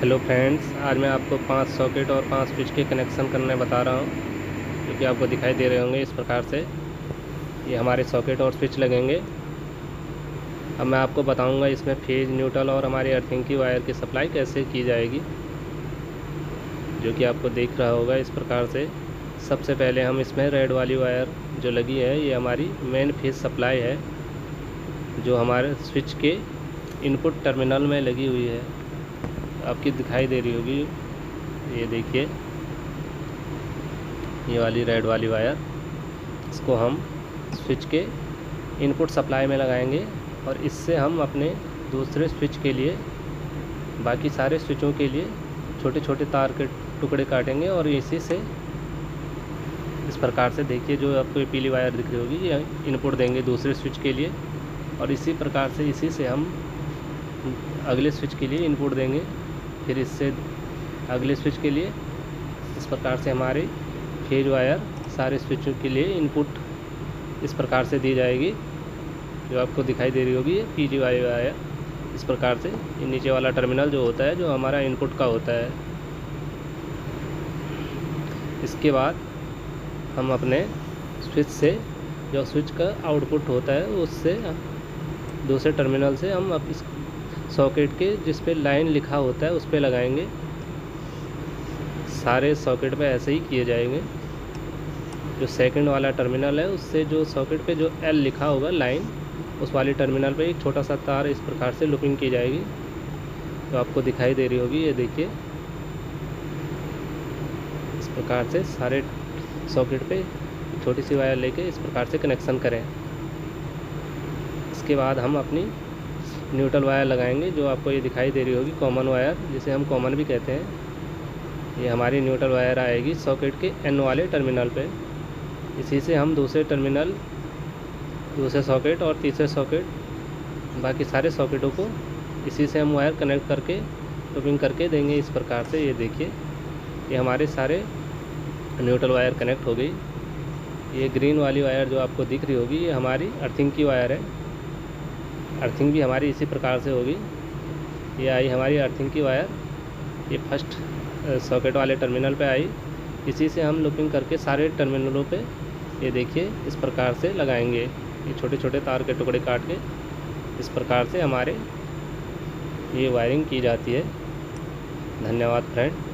Hello friends, आज मैं आपको 5 सॉकेट और 5 स्विच के कनेक्शन करने बता रहा हूँ, जो कि आपको दिखाई दे रहे होंगे इस प्रकार से। ये हमारे सॉकेट और स्विच लगेंगे। अब मैं आपको बताऊंगा इसमें फेज, न्यूट्रल और हमारी अर्थिंग की वायर की सप्लाई कैसे की जाएगी, जो कि आपको दिख रहा होगा इस प्रकार से। सबसे पहले हम इसमें रेड वाली वायर जो लगी है, ये हमारी मेन फेज सप्लाई है, जो हमारे स्विच के इनपुट टर्मिनल में लगी हुई है। आपकी दिखाई दे रही होगी, ये देखिए, ये वाली रेड वाली वायर। इसको हम स्विच के इनपुट सप्लाई में लगाएंगे और इससे हम अपने दूसरे स्विच के लिए, बाकी सारे स्विचों के लिए छोटे छोटे तार के टुकड़े काटेंगे और इसी से इस प्रकार से देखिए, जो आपको ये पीली वायर दिख रही होगी, ये इनपुट देंगे दूसरे स्विच के लिए और इसी प्रकार से इसी से हम अगले स्विच के लिए इनपुट देंगे, फिर इससे अगले स्विच के लिए। इस प्रकार से हमारी फेज वायर सारे स्विचों के लिए इनपुट इस प्रकार से दी जाएगी, जो आपको दिखाई दे रही होगी, ये पीली वाली वायर। इस प्रकार से ये नीचे वाला टर्मिनल जो होता है, जो हमारा इनपुट का होता है। इसके बाद हम अपने स्विच से, जो स्विच का आउटपुट होता है, उससे दूसरे टर्मिनल से हम अब इस सॉकेट के जिस पे लाइन लिखा होता है उस पे लगाएंगे। सारे सॉकेट पे ऐसे ही किए जाएंगे। जो सेकंड वाला टर्मिनल है, उससे जो सॉकेट पे जो एल लिखा होगा लाइन, उस वाली टर्मिनल पे एक छोटा सा तार इस प्रकार से लूपिंग की जाएगी, तो आपको दिखाई दे रही होगी, ये देखिए। इस प्रकार से सारे सॉकेट पे छोटी सी वायर लेके इस प्रकार से कनेक्शन करें। इसके बाद हम अपनी न्यूट्रल वायर लगाएंगे, जो आपको ये दिखाई दे रही होगी, कॉमन वायर, जिसे हम कॉमन भी कहते हैं। ये हमारी न्यूट्रल वायर आएगी सॉकेट के एन वाले टर्मिनल पे। इसी से हम दूसरे टर्मिनल, दूसरे सॉकेट और तीसरे सॉकेट, बाकी सारे सॉकेटों को इसी से हम वायर कनेक्ट करके लूपिंग करके देंगे। इस प्रकार से ये देखिए, ये हमारे सारे न्यूट्रल वायर कनेक्ट हो गई। ये ग्रीन वाली वायर जो आपको दिख रही होगी, ये हमारी अर्थिंग की वायर है। अर्थिंग भी हमारी इसी प्रकार से होगी। ये आई हमारी अर्थिंग की वायर, ये फर्स्ट सॉकेट वाले टर्मिनल पे आई। इसी से हम लूपिंग करके सारे टर्मिनलों पे, ये देखिए, इस प्रकार से लगाएंगे। ये छोटे छोटे तार के टुकड़े काट के इस प्रकार से हमारे ये वायरिंग की जाती है। धन्यवाद फ्रेंड।